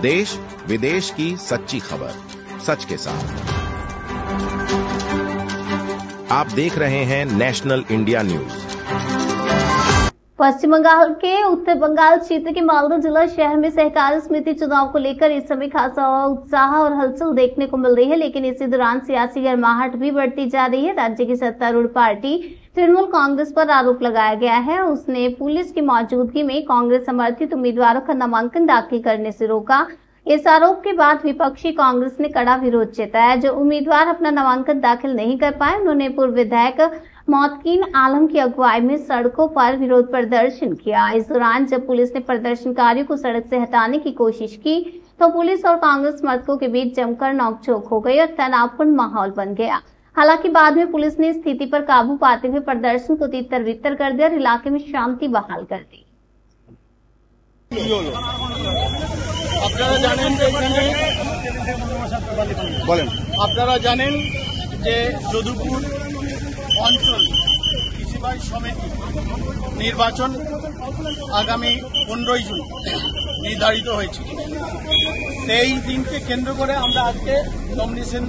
देश विदेश की सच्ची खबर सच के साथ। आप देख रहे हैं नेशनल इंडिया न्यूज। पश्चिम बंगाल के उत्तर बंगाल क्षेत्र के मालदा जिला शहर में सहकारी समिति चुनाव को लेकर इस समय खासा उत्साह और हलचल देखने को मिल रही है, लेकिन इसी दौरान सियासी गर्माहट भी बढ़ती जा रही है। राज्य की सत्तारूढ़ पार्टी तृणमूल कांग्रेस पर आरोप लगाया गया है, उसने पुलिस की मौजूदगी में कांग्रेस समर्थित उम्मीदवारों का नामांकन दाखिल करने से रोका। इस आरोप के बाद विपक्षी कांग्रेस ने कड़ा विरोध जताया। जो उम्मीदवार अपना नामांकन दाखिल नहीं कर पाए, उन्होंने पूर्व विधायक मौतकीन आलम की अगुवाई में सड़कों पर विरोध प्रदर्शन किया। इस दौरान जब पुलिस ने प्रदर्शनकारियों को सड़क से हटाने की कोशिश की तो पुलिस और कांग्रेस समर्थकों के बीच जमकर नोकझोंक हो गई और तनावपूर्ण माहौल बन गया। हालांकि बाद में पुलिस ने स्थिति पर काबू पाते हुए प्रदर्शन को तितर बितर कर दिया और इलाके में शांति बहाल कर दी। আপনারা জানেন যে যদুপুর অঞ্চল কৃষিবাই সমিতি নির্বাচন আগামী 15 জুন নির্ধারিত হয়েছে। সেই দিনকে কেন্দ্র করে আমরা আজকে নমিনেশন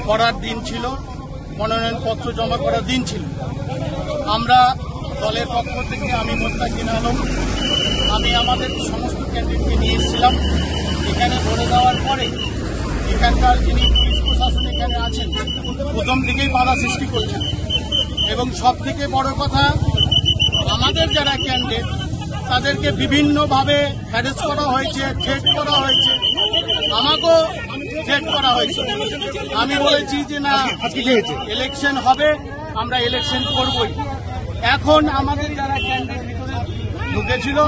করার দিন ছিল, মনোনয়নপত্র জমা করার দিন ছিল। আমরা দলের পক্ষ থেকে আমি মোত্তাকিন আলম আমি আমাদের সমস্ত ক্যান্ডিডেটকে নিয়ে এসেছিলাম। এখানে ভোটে দেওয়ার পরে এখানকার যিনি পুলিশ প্রশাসন এখানে আছেন প্রথম থেকেই বাধা সৃষ্টি করছেন এবং সব থেকে বড় কথা আমাদের যারা ক্যান্ডিডেট তাদেরকে বিভিন্নভাবে হ্যারাস করা হয়েছে, থ্রেট করা হয়েছে, আমাকেও থ্রেট করা হয়েছে। আমি বলেছি যে না, ইলেকশন হবে, আমরা ইলেকশন করবই। এখন আমাদের যারা ক্যান্ডিডেট ঢুকেছিল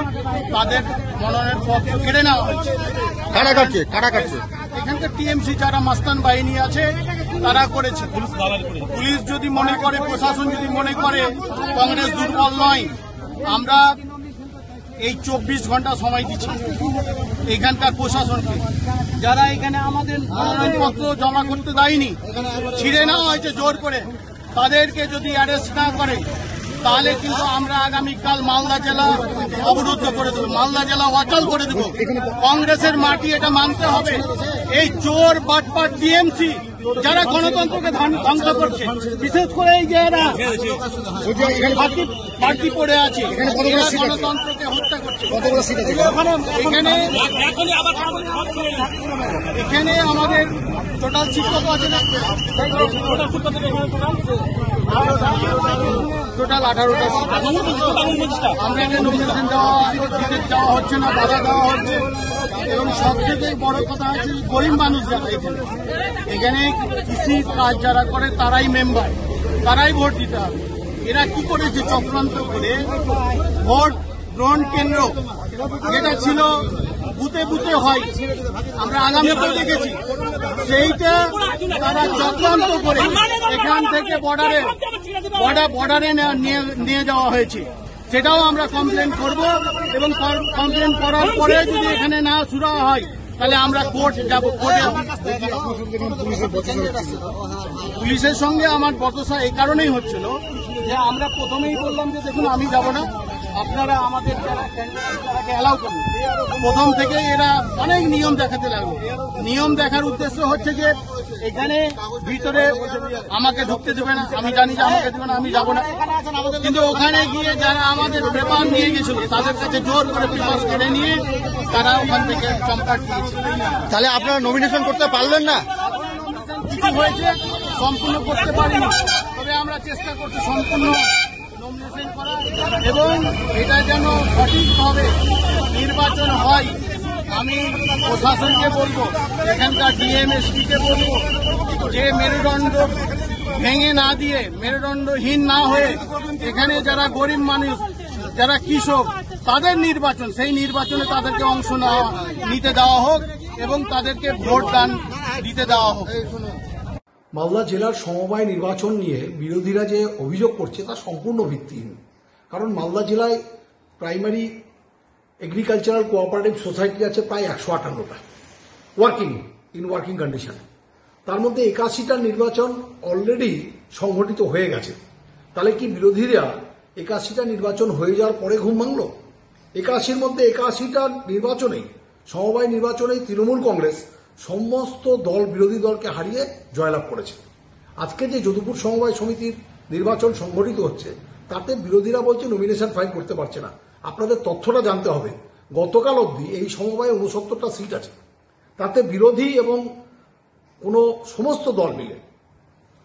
তাদের মনোনয়ন পত্র কেড়ে নেওয়া হয়েছে। কারা কাটছে? এখানকার টিএমসি যারা মাস্তান বাহিনী আছে তারা করেছে। পুলিশ যদি মনে করে, প্রশাসন যদি মনে করে কংগ্রেস দুর্বল নয়, আমরা এই 24 ঘন্টা সময় দিচ্ছি এখানকার প্রশাসনকে। যারা এখানে আমাদের মনোনয়নপত্র জমা করতে দেয়নি, ছিঁড়ে নেওয়া হয়েছে জোর করে, তাদেরকে যদি অ্যারেস্ট না করে তাহলে কিন্তু আমরা আগামীকাল মালদা জেলা অবরুদ্ধ করে দেবো, মালদা জেলা অচল করে দেবো। কংগ্রেসের মাটি এটা মানতে হবে। এই চোর বাটপাট টিএমসি যারা গণতন্ত্রকে ধ্বংস করছে, বিশেষ করে এই যে এরা পার্টি পড়ে আছে, এরা গণতন্ত্রকে হত্যা করছে। এখানে আমাদের টোটাল শিক্ষক আছে না, টোটাল 18টা। আমরা নমিনেশন দেওয়া হচ্ছে না, বাধা দেওয়া হচ্ছে। এবং সবথেকে বড় কথা হচ্ছে গরিব মানুষ যারা এখানে কৃষি কাজ যারা করে তারাই মেম্বার, তারাই ভোট দিতে হবে। এরা কি করেছে চক্রান্ত করে ভোট গ্রহণ কেন্দ্র যেটা ছিল বুথে বুথে হয়, আমরা আগামীতেও দেখেছি, সেইটা তারা চক্রান্ত করে এখান থেকে বর্ডারে নিয়ে যাওয়া হয়েছে। সেটাও আমরা কমপ্লেন করব এবং কমপ্লেন করার পরে যদি এখানে না শুরু হয় তাহলে আমরা কোর্ট যাব। কোর্টে পুলিশের সঙ্গে আমার বচসা এই কারণেই হচ্ছিল যে আমরা প্রথমেই বললাম যে দেখুন আমি যাব না, আপনারা আমাদের যারা ক্যান্ডিডেটকে অ্যালাউ করুন। প্রথম থেকে এরা অনেক নিয়ম দেখাতে লাগলো। নিয়ম দেখার উদ্দেশ্য হচ্ছে যে এখানে ভিতরে আমাকে ঢুকতে দেবে না, আমি জানি যে আমাকে দেবে না, আমি যাব না। কিন্তু ওখানে গিয়ে যারা আমাদের পেপার নিয়ে গেছিল তাদের কাছে জোর করে পেপার কেড়ে নিয়ে তারা ওখান থেকে চম্পাট দিয়েছে। তাহলে আপনারা নমিনেশন করতে পারলেন না? কিছু হয়েছে, সম্পূর্ণ করতে পারিনি, তবে আমরা চেষ্টা করছি সম্পূর্ণ নমিনেশন করা এবং এটা যেন সঠিকভাবে নির্বাচন হয়। আমি প্রশাসনকে বলবো, এখানকার ডিএমএসপিকে বলবো যে মেরুদণ্ড ভেঙে না দিয়ে, মেরুদণ্ডহীন না হয়ে এখানে যারা গরিব মানুষ, যারা কৃষক, তাদের নির্বাচন, সেই নির্বাচনে তাদেরকে অংশ নিতে দেওয়া হোক এবং তাদেরকে ভোট দান দিতে দেওয়া হোক। মালদা জেলার সমবায় নির্বাচন নিয়ে বিরোধীরা যে অভিযোগ করছে তা সম্পূর্ণ ভিত্তিহীন। কারণ মালদা জেলায় প্রাইমারি এগ্রিকালচারাল কোঅপারেটিভ সোসাইটি আছে প্রায় 158টা ওয়ার্কিং কন্ডিশন। তার মধ্যে 81টা নির্বাচন অলরেডি সংঘটিত হয়ে গেছে। তাহলে কি বিরোধীরা 81টা নির্বাচন হয়ে যাওয়ার পরে ঘুম ভাঙল? 81-র মধ্যে 81টা নির্বাচনেই সমবায় নির্বাচনে তৃণমূল কংগ্রেস সমস্ত দল বিরোধী দলকে হারিয়ে জয়লাভ করেছে। আজকে যে যদুপুর সমবায় সমিতির নির্বাচন সংগঠিত হচ্ছে তাতে বিরোধীরা বলছে নমিনেশন ফাইল করতে পারছে না। আপনাদের তথ্যটা জানতে হবে, গতকাল অবধি এই সমবায়ে 69টা সিট আছে, তাতে বিরোধী এবং কোন সমস্ত দল মিলে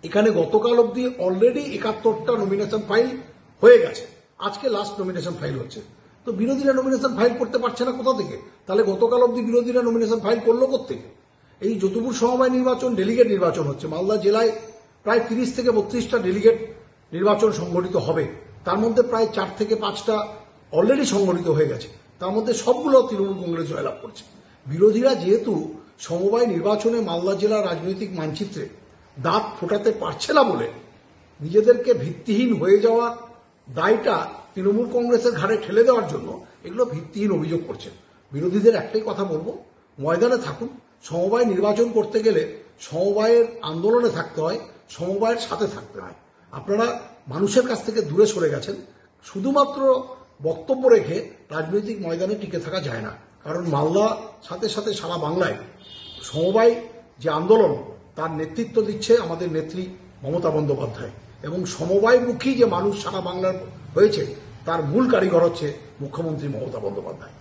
এখানে গতকাল অবধি অলরেডি 71টা নমিনেশন ফাইল হয়ে গেছে। আজকে লাস্ট নমিনেশন ফাইল হচ্ছে। তো বিরোধীরা নমিনেশন ফাইল করতে পারছে না কোথা থেকে? তাহলে গতকাল অবধি বিরোধীরা নমিনেশন ফাইল করলো কোত্থেকে? এই যদুপুর সমবায় নির্বাচন ডেলিগেট নির্বাচন হচ্ছে। মালদা জেলায় প্রায় 30 থেকে 32টা ডেলিগেট নির্বাচন সংগঠিত হবে। তার মধ্যে প্রায় 4 থেকে 5টা অলরেডি সংগঠিত হয়ে গেছে। তার মধ্যে সবগুলো তৃণমূল কংগ্রেস জয়লাভ করছে। বিরোধীরা যেহেতু সমবায় নির্বাচনে মালদা জেলার রাজনৈতিক মানচিত্রে দাঁত ফোটাতে পারছে না বলে নিজেদেরকে ভিত্তিহীন হয়ে যাওয়ার দায়টা তৃণমূল কংগ্রেসের ঘাড়ে ঠেলে দেওয়ার জন্য এগুলো ভিত্তিহীন অভিযোগ করছে। বিরোধীদের একটাই কথা বলবো, ময়দানে থাকুন। সমবায় নির্বাচন করতে গেলে সমবায়ের আন্দোলনে থাকতে হয়, সমবায়ের সাথে থাকতে হয়। আপনারা মানুষের কাছ থেকে দূরে সরে গেছেন। শুধুমাত্র বক্তব্য রেখে রাজনৈতিক ময়দানে টিকে থাকা যায় না। কারণ মালদা সাথে সাথে সারা বাংলায় সমবায় যে আন্দোলন তার নেতৃত্ব দিচ্ছে আমাদের নেত্রী মমতা বন্দ্যোপাধ্যায়, এবং সমবায়মুখী যে মানুষ সারা বাংলার হয়েছে তার মূল কারিগর হচ্ছে মুখ্যমন্ত্রী মমতা বন্দ্যোপাধ্যায়।